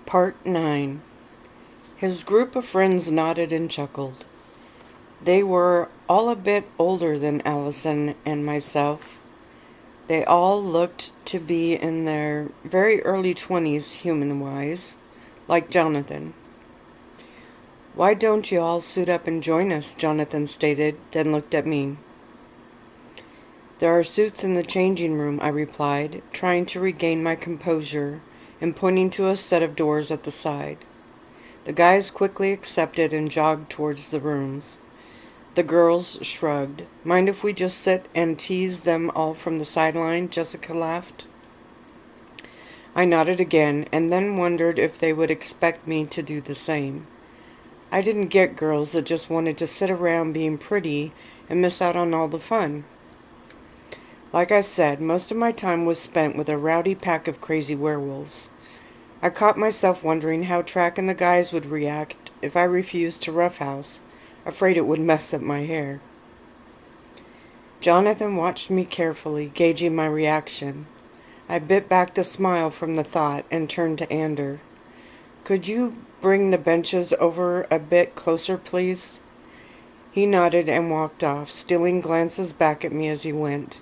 Part 9. His group of friends nodded and chuckled. They were all a bit older than Allison and myself. They all looked to be in their very early 20s, human-wise, like Jonathan. "Why don't you all suit up and join us?" Jonathan stated, then looked at me. "There are suits in the changing room," I replied, trying to regain my composure and pointing to a set of doors at the side. The guys quickly accepted and jogged towards the rooms. The girls shrugged. "Mind if we just sit and tease them all from the sideline?" Jessica laughed. I nodded again, and then wondered if they would expect me to do the same. I didn't get girls that just wanted to sit around being pretty and miss out on all the fun. Like I said, most of my time was spent with a rowdy pack of crazy werewolves. I caught myself wondering how Track and the guys would react if I refused to roughhouse, afraid it would mess up my hair. Jonathan watched me carefully, gauging my reaction. I bit back the smile from the thought and turned to Ander. "Could you bring the benches over a bit closer, please?" He nodded and walked off, stealing glances back at me as he went.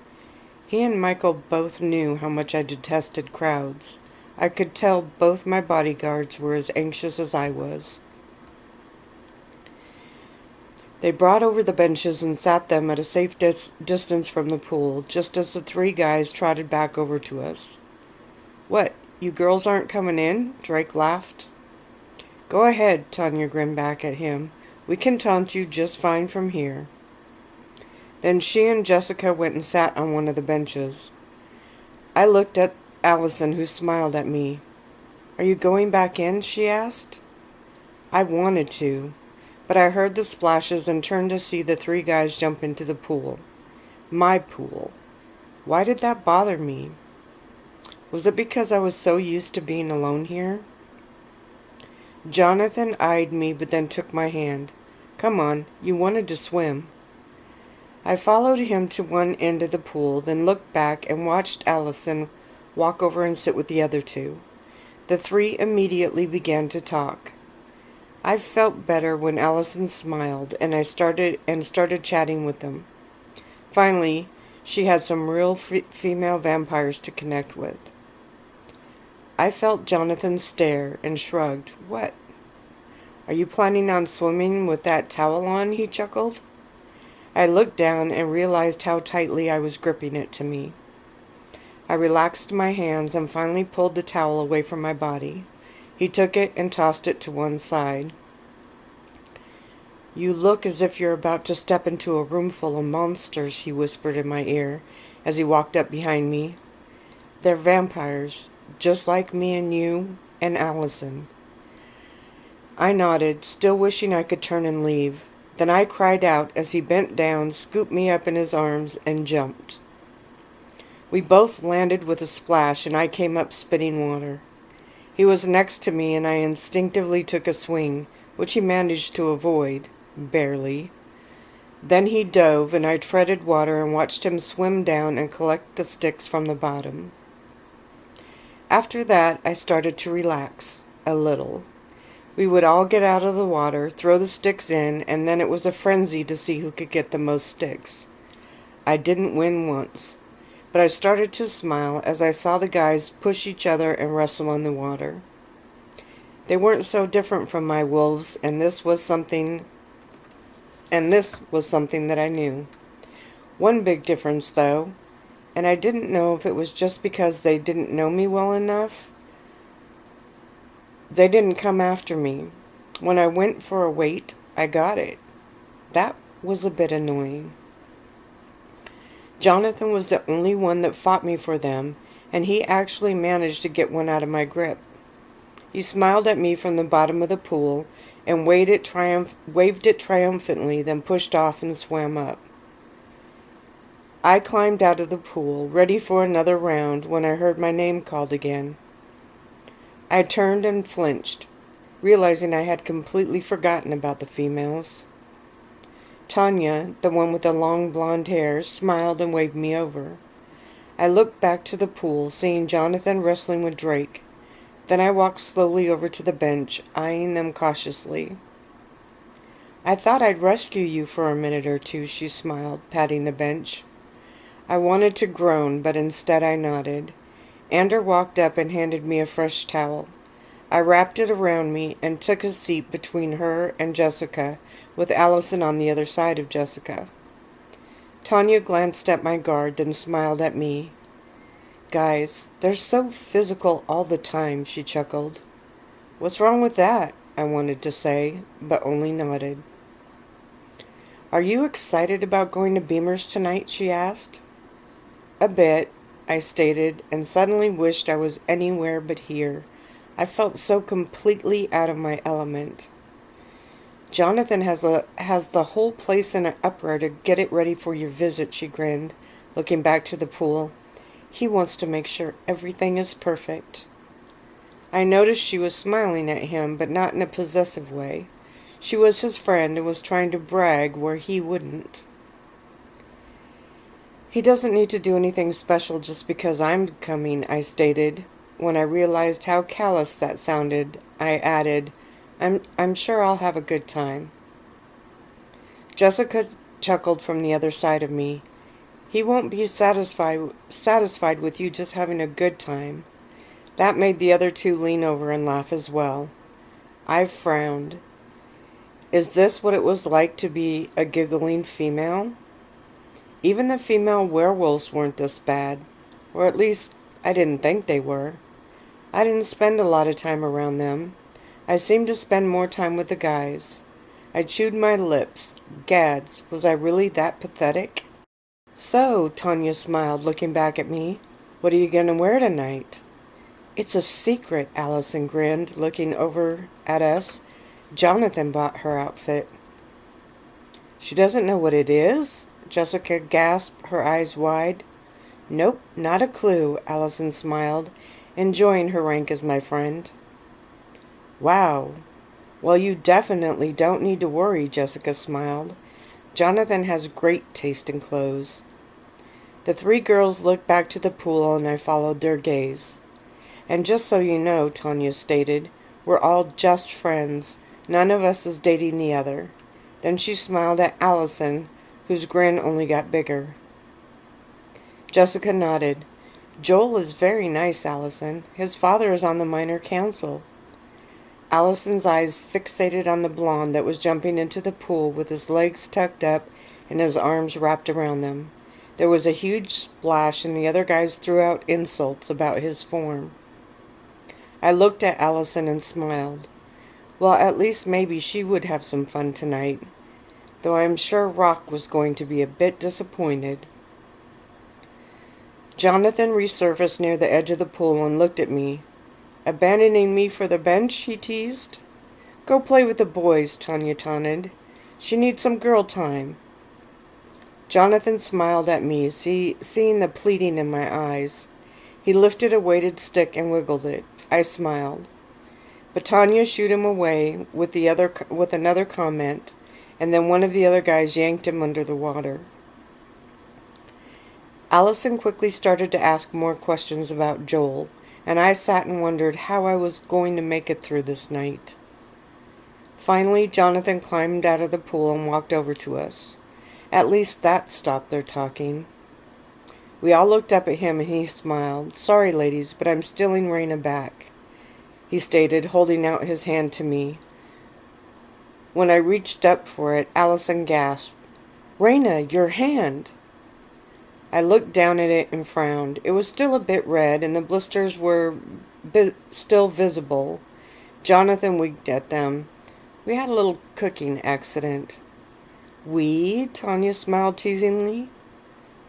He and Michael both knew how much I detested crowds. I could tell both my bodyguards were as anxious as I was. They brought over the benches and sat them at a safe distance from the pool, just as the three guys trotted back over to us. "What, you girls aren't coming in?" Drake laughed. "Go ahead," Tanya grinned back at him. "We can taunt you just fine from here." Then she and Jessica went and sat on one of the benches. I looked at Allison, who smiled at me. "Are you going back in?" she asked. I wanted to, but I heard the splashes and turned to see the three guys jump into the pool. My pool. Why did that bother me? Was it because I was so used to being alone here? Jonathan eyed me, but then took my hand. "Come on, you wanted to swim." I followed him to one end of the pool, then looked back and watched Allison walk over and sit with the other two. The three immediately began to talk. I felt better when Allison smiled, and I started chatting with them. Finally, she had some real female vampires to connect with. I felt Jonathan stare and shrugged. "What? Are you planning on swimming with that towel on?" he chuckled. I looked down and realized how tightly I was gripping it to me. I relaxed my hands and finally pulled the towel away from my body. He took it and tossed it to one side. "You look as if you're about to step into a room full of monsters," he whispered in my ear as he walked up behind me. "They're vampires, just like me and you and Allison." I nodded, still wishing I could turn and leave. Then I cried out as he bent down, scooped me up in his arms, and jumped. We both landed with a splash, and I came up spitting water. He was next to me, and I instinctively took a swing, which he managed to avoid, barely. Then he dove, and I treaded water and watched him swim down and collect the sticks from the bottom. After that, I started to relax, a little. We would all get out of the water, throw the sticks in, and then it was a frenzy to see who could get the most sticks. I didn't win once, but I started to smile as I saw the guys push each other and wrestle in the water. They weren't so different from my wolves, and this was something that I knew. One big difference, though, and I didn't know if it was just because they didn't know me well enough. They didn't come after me. When I went for a wait, I got it. That was a bit annoying. Jonathan was the only one that fought me for them, and he actually managed to get one out of my grip. He smiled at me from the bottom of the pool and waved it triumphantly, then pushed off and swam up. I climbed out of the pool, ready for another round, when I heard my name called again. I turned and flinched, realizing I had completely forgotten about the females. Tanya, the one with the long blonde hair, smiled and waved me over. I looked back to the pool, seeing Jonathan wrestling with Drake. Then I walked slowly over to the bench, eyeing them cautiously. I thought I'd rescue you for a minute or two, she smiled, patting the bench. I wanted to groan, but instead I nodded. Ander walked up and handed me a fresh towel. I wrapped it around me and took a seat between her and Jessica, with Allison on the other side of Jessica. Tanya glanced at my guard, then smiled at me. Guys, they're so physical all the time, she chuckled. What's wrong with that? I wanted to say, but only nodded. Are you excited about going to Beamer's tonight? She asked. A bit, I stated, and suddenly wished I was anywhere but here. I felt so completely out of my element. Jonathan has the whole place in an uproar to get it ready for your visit, she grinned, looking back to the pool. He wants to make sure everything is perfect. I noticed she was smiling at him, but not in a possessive way. She was his friend and was trying to brag where he wouldn't. He doesn't need to do anything special just because I'm coming, I stated. When I realized how callous that sounded, I added, I'm sure I'll have a good time. Jessica chuckled from the other side of me. He won't be satisfied with you just having a good time. That made the other two lean over and laugh as well. I frowned. Is this what it was like to be a giggling female? Even the female werewolves weren't this bad, or at least I didn't think they were. I didn't spend a lot of time around them. I seemed to spend more time with the guys. I chewed my lips. Gads, was I really that pathetic? So, Tanya smiled, looking back at me. What are you going to wear tonight? It's a secret, Allison grinned, looking over at us. Jonathan bought her outfit. She doesn't know what it is? Jessica gasped, her eyes wide. Nope, not a clue, Allison smiled, enjoying her rank as my friend. Wow. Well, you definitely don't need to worry, Jessica smiled. Jonathan has great taste in clothes. The three girls looked back to the pool and I followed their gaze. And just so you know, Tanya stated, we're all just friends. None of us is dating the other. Then she smiled at Allison, whose grin only got bigger. Jessica nodded. Joel is very nice, Allison. His father is on the minor council. Allison's eyes fixated on the blonde that was jumping into the pool with his legs tucked up and his arms wrapped around them. There was a huge splash and the other guys threw out insults about his form. I looked at Allison and smiled. Well, at least maybe she would have some fun tonight, though I'm sure Rock was going to be a bit disappointed. Jonathan resurfaced near the edge of the pool and looked at me. Abandoning me for the bench, he teased. Go play with the boys, Tanya taunted. She needs some girl time. Jonathan smiled at me, seeing the pleading in my eyes. He lifted a weighted stick and wiggled it. I smiled. But Tanya shooed him away with another comment, and then one of the other guys yanked him under the water. Allison quickly started to ask more questions about Joel, and I sat and wondered how I was going to make it through this night. Finally, Jonathan climbed out of the pool and walked over to us. At least that stopped their talking. We all looked up at him and he smiled. Sorry, ladies, but I'm stealing Reina back, he stated, holding out his hand to me. When I reached up for it, Allison gasped, Reina, your hand! I looked down at it and frowned. It was still a bit red, and the blisters were still visible. Jonathan winked at them. We had a little cooking accident. We? Tanya smiled teasingly.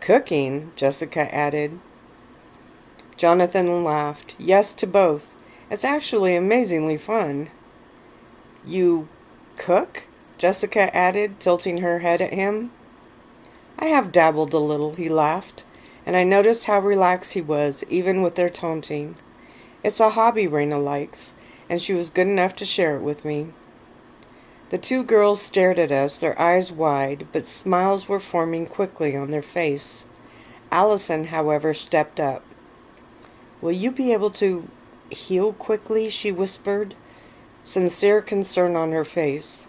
Cooking? Jessica added. Jonathan laughed. Yes to both. It's actually amazingly fun. You cook? Jessica added, tilting her head at him. I have dabbled a little, he laughed, and I noticed how relaxed he was, even with their taunting. It's a hobby Reina likes, and she was good enough to share it with me. The two girls stared at us, their eyes wide, but smiles were forming quickly on their face. Allison, however, stepped up. Will you be able to heal quickly?" she whispered, sincere concern on her face.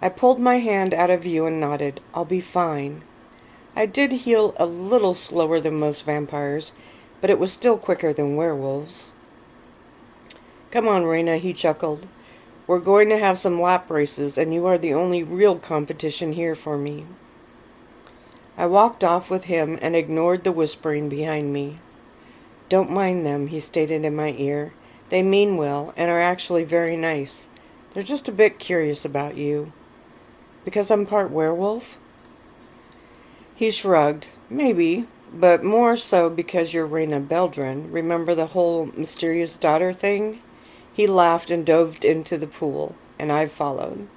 I pulled my hand out of view and nodded. "I'll be fine." I did heal a little slower than most vampires, but it was still quicker than werewolves. "Come on, Reina," he chuckled. "We're going to have some lap races, and you are the only real competition here for me." I walked off with him and ignored the whispering behind me. "Don't mind them," he stated in my ear. "They mean well and are actually very nice. They're just a bit curious about you." "Because I'm part werewolf?" He shrugged. "Maybe, but more so because you're Reina Beldrin. Remember the whole mysterious daughter thing?" He laughed and dove into the pool, and I followed.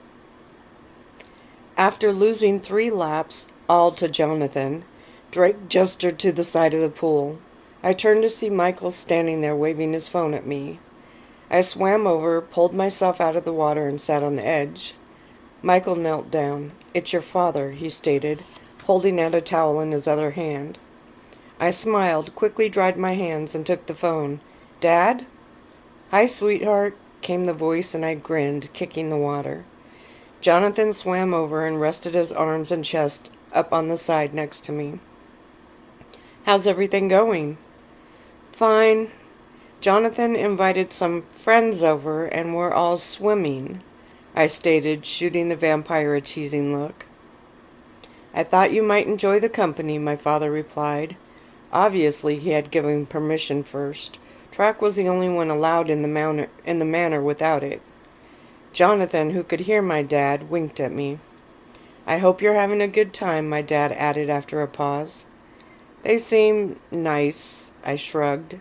After losing 3 laps, all to Jonathan, Drake gestured to the side of the pool. I turned to see Michael standing there waving his phone at me. I swam over, pulled myself out of the water, and sat on the edge. Michael knelt down. "It's your father," he stated, holding out a towel in his other hand. I smiled, quickly dried my hands, and took the phone. "Dad?" "Hi, sweetheart," came the voice, and I grinned, kicking the water. Jonathan swam over and rested his arms and chest up on the side next to me. "How's everything going?" "Fine. Jonathan invited some friends over, and we're all swimming," I stated, shooting the vampire a teasing look. "I thought you might enjoy the company," my father replied. Obviously, he had given permission first. Track was the only one allowed in the manor without it. Jonathan, who could hear my dad, winked at me. "I hope you're having a good time," my dad added after a pause. "They seem nice," I shrugged,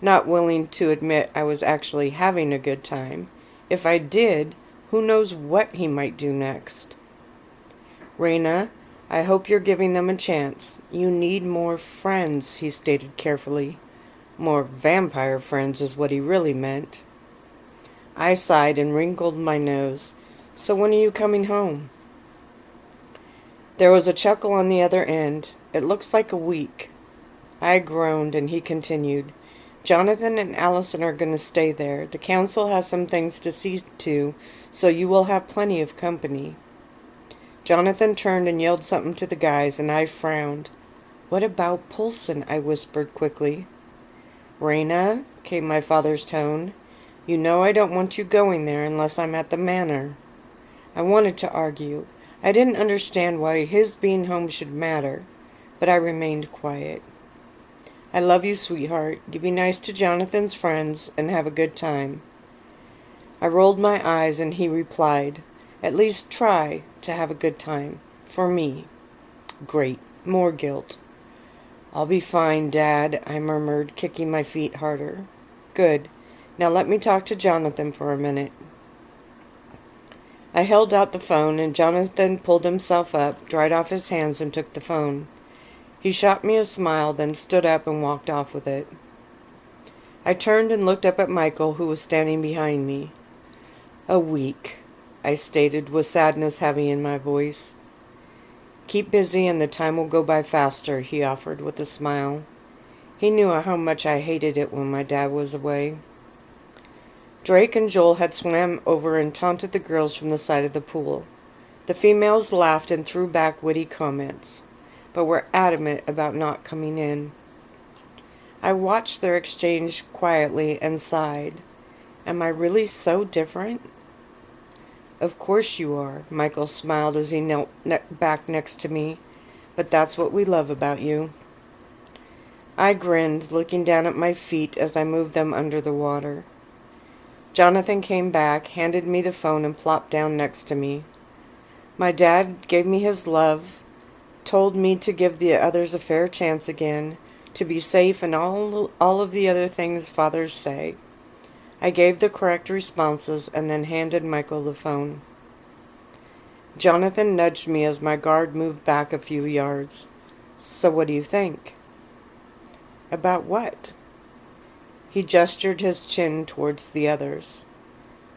not willing to admit I was actually having a good time. If I did, who knows what he might do next. "Reina, I hope you're giving them a chance. You need more friends," he stated carefully. More vampire friends is what he really meant. I sighed and wrinkled my nose. "So when are you coming home?" There was a chuckle on the other end. "It looks like a week." I groaned, and he continued. "Jonathan and Allison are going to stay there. The council has some things to see to, so you will have plenty of company." Jonathan turned and yelled something to the guys, and I frowned. "What about Poulsen?" I whispered quickly. "Reina," came my father's tone, "you know I don't want you going there unless I'm at the manor." I wanted to argue. I didn't understand why his being home should matter, but I remained quiet. "I love you, sweetheart. You be nice to Jonathan's friends and have a good time." I rolled my eyes, and he replied, "At least try to have a good time. For me." Great. More guilt. "I'll be fine, Dad," I murmured, kicking my feet harder. "Good. Now let me talk to Jonathan for a minute." I held out the phone, and Jonathan pulled himself up, dried off his hands, and took the phone. He shot me a smile, then stood up and walked off with it. I turned and looked up at Michael, who was standing behind me. "A week," I stated, with sadness heavy in my voice. "Keep busy and the time will go by faster," he offered with a smile. He knew how much I hated it when my dad was away. Drake and Joel had swam over and taunted the girls from the side of the pool. The females laughed and threw back witty comments, but were adamant about not coming in. I watched their exchange quietly and sighed. Am I really so different? "Of course you are," Michael smiled as he knelt back next to me, "but that's what we love about you." I grinned, looking down at my feet as I moved them under the water. Jonathan came back, handed me the phone, and plopped down next to me. My dad gave me his love, told me to give the others a fair chance again, to be safe, and all of the other things fathers say. I gave the correct responses and then handed Michael the phone. Jonathan nudged me as my guard moved back a few yards. "So what do you think?" "About what?" He gestured his chin towards the others.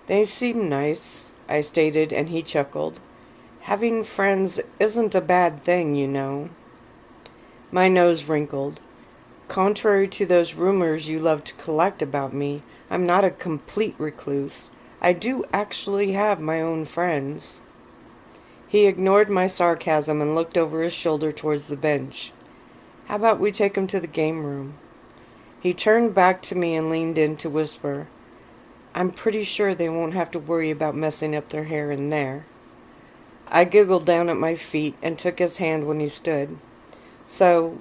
"They seem nice," I stated, and he chuckled. "Having friends isn't a bad thing, you know." My nose wrinkled. "Contrary to those rumors you love to collect about me, I'm not a complete recluse. I do actually have my own friends." He ignored my sarcasm and looked over his shoulder towards the bench. "How about we take him to the game room?" He turned back to me and leaned in to whisper, "I'm pretty sure they won't have to worry about messing up their hair in there." I giggled down at my feet and took his hand when he stood. "So,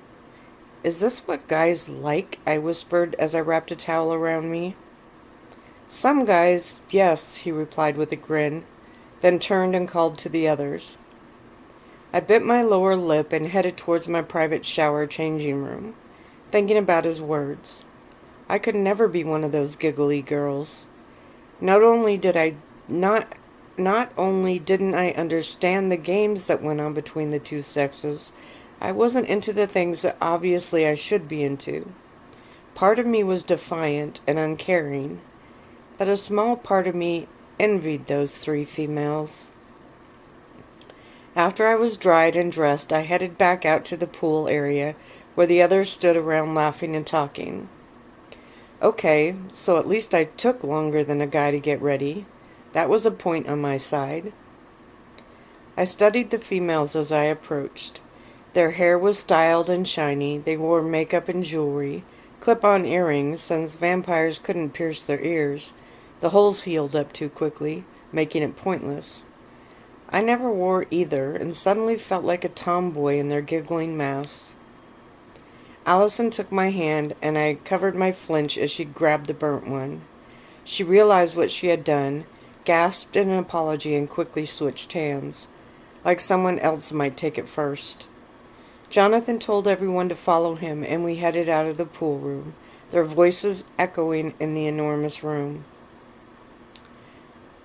is this what guys like?" I whispered as I wrapped a towel around me. "Some guys, yes," he replied with a grin, then turned and called to the others. I bit my lower lip and headed towards my private shower changing room, thinking about his words. I could never be one of those giggly girls. Not only didn't I understand the games that went on between the two sexes, I wasn't into the things that obviously I should be into. Part of me was defiant and uncaring, but a small part of me envied those three females. After I was dried and dressed, I headed back out to the pool area where the others stood around laughing and talking. Okay, so at least I took longer than a guy to get ready. That was a point on my side. I studied the females as I approached. Their hair was styled and shiny. They wore makeup and jewelry, clip-on earrings, since vampires couldn't pierce their ears. The holes healed up too quickly, making it pointless. I never wore either, and suddenly felt like a tomboy in their giggling mass. Allison took my hand, and I covered my flinch as she grabbed the burnt one. She realized what she had done, gasped in an apology, and quickly switched hands, like someone else might take it first. Jonathan told everyone to follow him, and we headed out of the pool room, their voices echoing in the enormous room.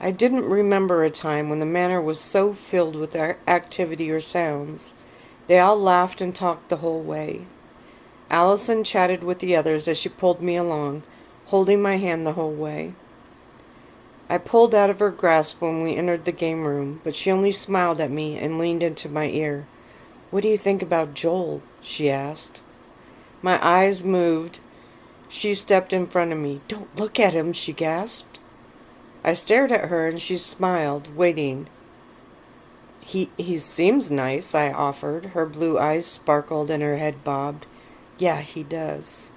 I didn't remember a time when the manor was so filled with activity or sounds. They all laughed and talked the whole way. Allison chatted with the others as she pulled me along, holding my hand the whole way. I pulled out of her grasp when we entered the game room, but she only smiled at me and leaned into my ear. "What do you think about Joel?" she asked. My eyes moved. She stepped in front of me. "Don't look at him," she gasped. I stared at her and she smiled, waiting. He seems nice," I offered. Her blue eyes sparkled and her head bobbed. "Yeah, he does."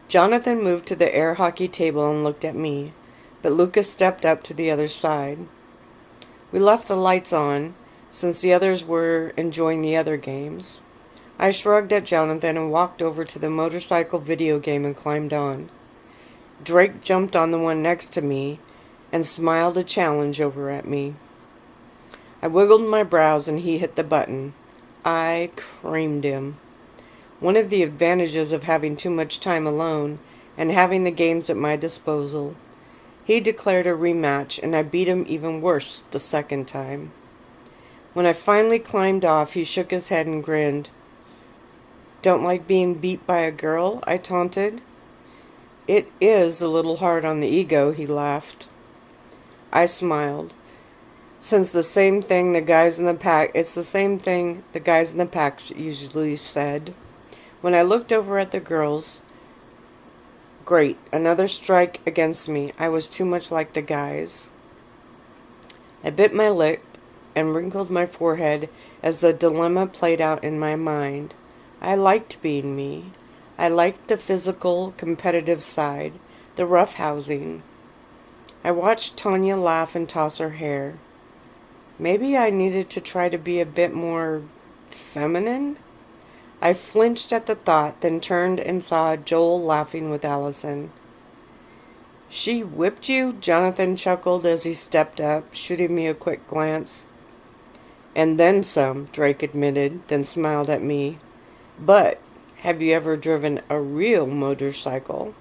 Jonathan moved to the air hockey table and looked at me, but Lucas stepped up to the other side. We left the lights on, since the others were enjoying the other games. I shrugged at Jonathan and walked over to the motorcycle video game and climbed on. Drake jumped on the one next to me and smiled a challenge over at me. I wiggled my brows and he hit the button. I creamed him. One of the advantages of having too much time alone and having the games at my disposal. He declared a rematch and I beat him even worse the second time. When I finally climbed off, he shook his head and grinned. "Don't like being beat by a girl?" I taunted. "It is a little hard on the ego," he laughed. I smiled. It's the same thing the guys in the packs usually said. When I looked over at the girls, great, another strike against me. I was too much like the guys. I bit my lip and wrinkled my forehead as the dilemma played out in my mind. I liked being me. I liked the physical, competitive side, the roughhousing. I watched Tanya laugh and toss her hair. Maybe I needed to try to be a bit more feminine? I flinched at the thought, then turned and saw Joel laughing with Allison. "She whipped you?" Jonathan chuckled as he stepped up, shooting me a quick glance. "And then some," Drake admitted, then smiled at me. "But have you ever driven a real motorcycle?"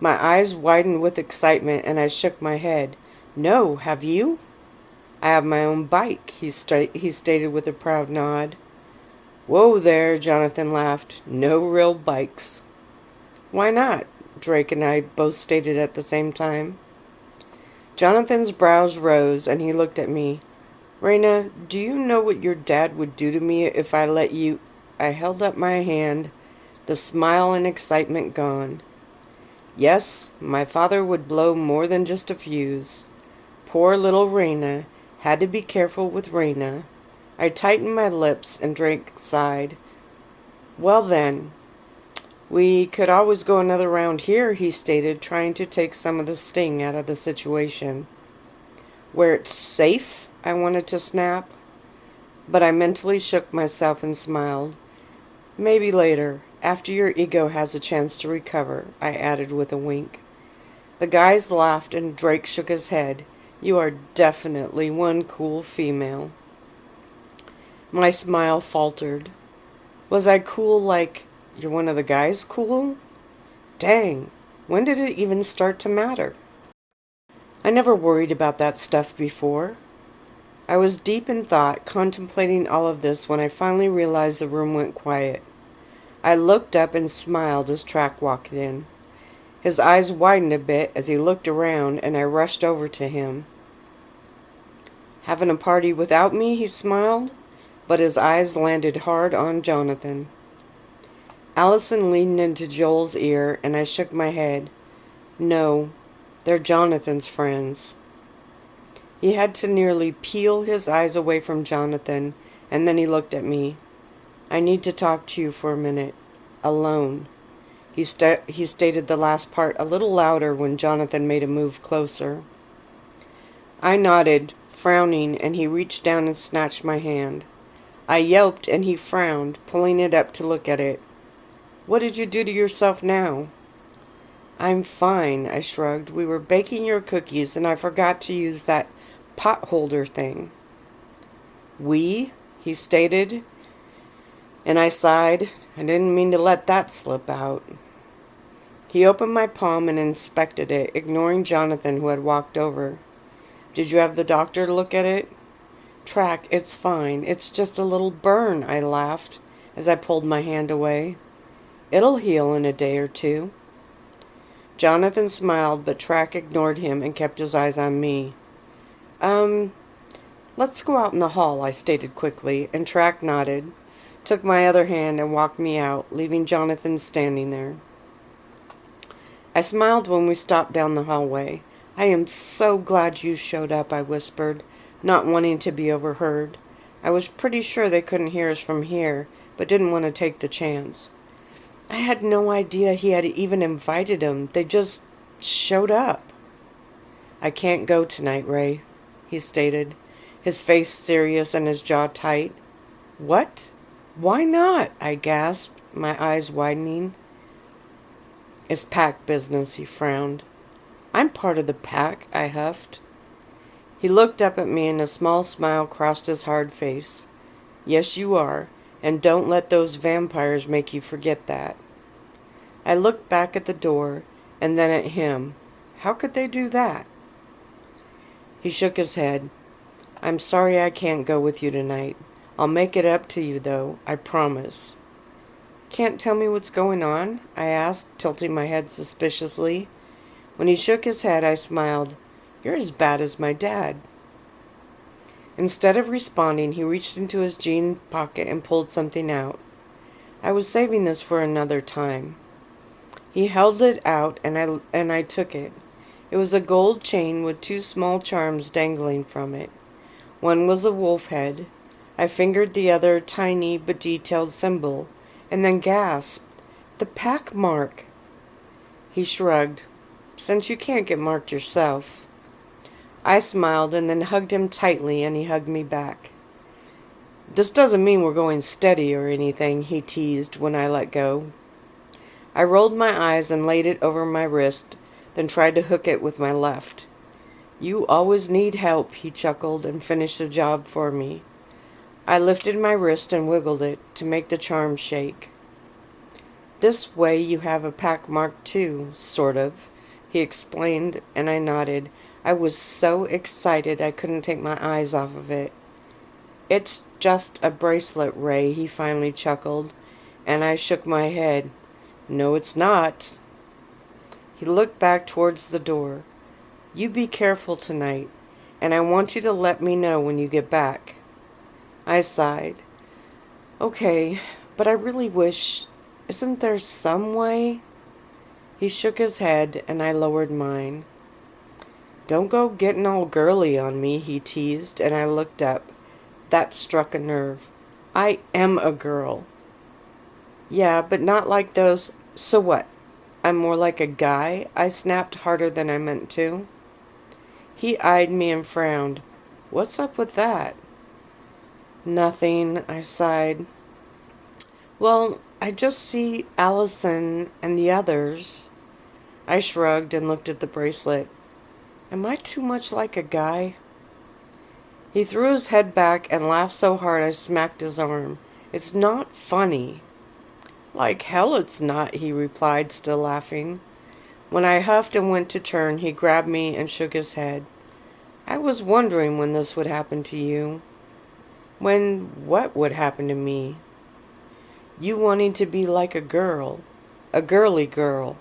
My eyes widened with excitement and I shook my head. "No, have you?" "I have my own bike," he stated with a proud nod. "Whoa there," Jonathan laughed. "No real bikes." "Why not?" Drake and I both stated at the same time. Jonathan's brows rose and he looked at me. "Reina, do you know what your dad would do to me if I let you—" I held up my hand, the smile and excitement gone. Yes, my father would blow more than just a fuse. Poor little Reina. Had to be careful with Reina. I tightened my lips and Drake sighed. Well then, we could always go another round here, he stated, trying to take some of the sting out of the situation. Where it's safe, I wanted to snap, but I mentally shook myself and smiled. Maybe later, after your ego has a chance to recover, I added with a wink. The guys laughed and Drake shook his head. You are definitely one cool female. My smile faltered. Was I cool like, you're one of the guys cool? Dang, when did it even start to matter? I never worried about that stuff before. I was deep in thought, contemplating all of this when I finally realized the room went quiet. I looked up and smiled as Track walked in. His eyes widened a bit as he looked around, and I rushed over to him. Having a party without me, he smiled, but his eyes landed hard on Jonathan. Allison leaned into Joel's ear, and I shook my head. No, they're Jonathan's friends. He had to nearly peel his eyes away from Jonathan, and then he looked at me. I need to talk to you for a minute. Alone. He stated the last part a little louder when Jonathan made a move closer. I nodded, frowning, and he reached down and snatched my hand. I yelped, and he frowned, pulling it up to look at it. What did you do to yourself now? I'm fine, I shrugged. We were baking your cookies, and I forgot to use that pot holder thing. We? He stated, and I sighed. I didn't mean to let that slip out. He opened my palm and inspected it, ignoring Jonathan, who had walked over. Did you have the doctor look at it? Track, it's fine. It's just a little burn, I laughed as I pulled my hand away. It'll heal in a day or two. Jonathan smiled, but Track ignored him and kept his eyes on me. Let's go out in the hall, I stated quickly, and Track nodded, took my other hand and walked me out, leaving Jonathan standing there. I smiled when we stopped down the hallway. I am so glad you showed up, I whispered, not wanting to be overheard. I was pretty sure they couldn't hear us from here, but didn't want to take the chance. I had no idea he had even invited him. They just showed up. I can't go tonight, Ray, he stated, his face serious and his jaw tight. What? Why not? I gasped, my eyes widening. It's pack business, he frowned. I'm part of the pack, I huffed. He looked up at me and a small smile crossed his hard face. Yes, you are, and don't let those vampires make you forget that. I looked back at the door and then at him. How could they do that? He shook his head. I'm sorry I can't go with you tonight. I'll make it up to you, though, I promise. Can't tell me what's going on? I asked, tilting my head suspiciously. When he shook his head, I smiled. You're as bad as my dad. Instead of responding, he reached into his jean pocket and pulled something out. I was saving this for another time. He held it out, and I took it. It was a gold chain with 2 small charms dangling from it. One was a wolf head. I fingered the other tiny but detailed symbol, and then gasped, The pack mark! He shrugged. Since you can't get marked yourself. I smiled and then hugged him tightly, and he hugged me back. This doesn't mean we're going steady or anything, he teased when I let go. I rolled my eyes and laid it over my wrist, then tried to hook it with my left. You always need help, he chuckled and finished the job for me. I lifted my wrist and wiggled it to make the charm shake. This way you have a pack mark too, sort of, he explained, and I nodded. I was so excited I couldn't take my eyes off of it. It's just a bracelet, Ray, he finally chuckled, and I shook my head. No, it's not. He looked back towards the door. You be careful tonight, and I want you to let me know when you get back. I sighed. Okay, but I really wish... Isn't there some way? He shook his head, and I lowered mine. Don't go getting all girly on me, he teased, and I looked up. That struck a nerve. I am a girl. Yeah, but not like those. So what? I'm more like a guy? I snapped harder than I meant to. He eyed me and frowned. What's up with that? Nothing, I sighed. Well, I just see Allison and the others. I shrugged and looked at the bracelet. Am I too much like a guy? He threw his head back and laughed so hard I smacked his arm. It's not funny. Like hell it's not, he replied, still laughing. When I huffed and went to turn, he grabbed me and shook his head. I was wondering when this would happen to you. When what would happen to me? You wanting to be like a girl. A girly girl.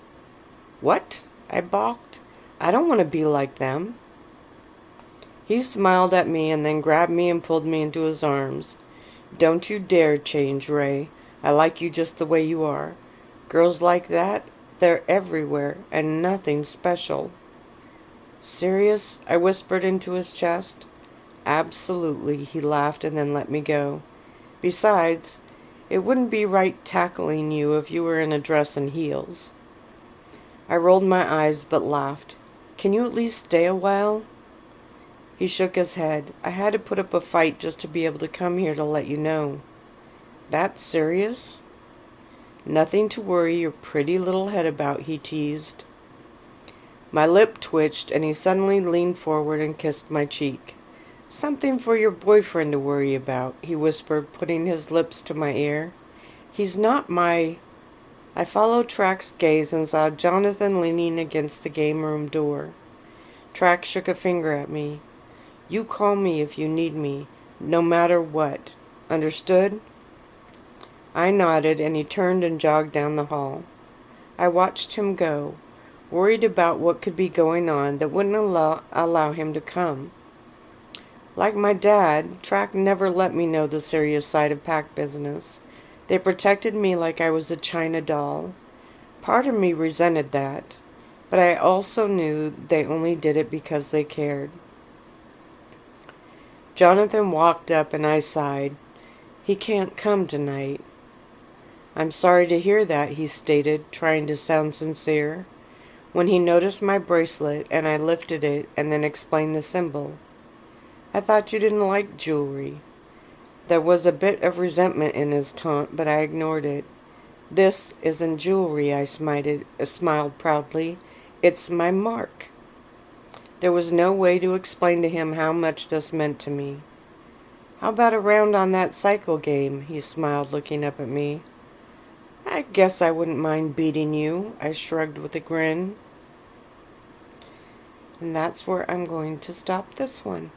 What? I balked. I don't want to be like them. He smiled at me and then grabbed me and pulled me into his arms. Don't you dare change, Ray. I like you just the way you are. Girls like that, they're everywhere, and nothing special. Serious? I whispered into his chest. Absolutely, he laughed and then let me go. Besides, it wouldn't be right tackling you if you were in a dress and heels. I rolled my eyes but laughed. Can you at least stay a while? He shook his head. I had to put up a fight just to be able to come here to let you know. That serious? Nothing to worry your pretty little head about, he teased. My lip twitched and he suddenly leaned forward and kissed my cheek. Something for your boyfriend to worry about, he whispered, putting his lips to my ear. He's not my... I followed Track's gaze and saw Jonathan leaning against the game room door. Track shook a finger at me. You call me if you need me, no matter what. Understood? I nodded and he turned and jogged down the hall. I watched him go, worried about what could be going on that wouldn't allow him to come. Like my dad, Track never let me know the serious side of pack business. They protected me like I was a china doll. Part of me resented that, but I also knew they only did it because they cared. Jonathan walked up and I sighed. He can't come tonight. I'm sorry to hear that, he stated, trying to sound sincere. When he noticed my bracelet and I lifted it and then explained the symbol. I thought you didn't like jewelry. There was a bit of resentment in his taunt, but I ignored it. This isn't jewelry, I smiled proudly. It's my mark. There was no way to explain to him how much this meant to me. How about a round on that cycle game? He smiled, looking up at me. I guess I wouldn't mind beating you, I shrugged with a grin. And that's where I'm going to stop this one.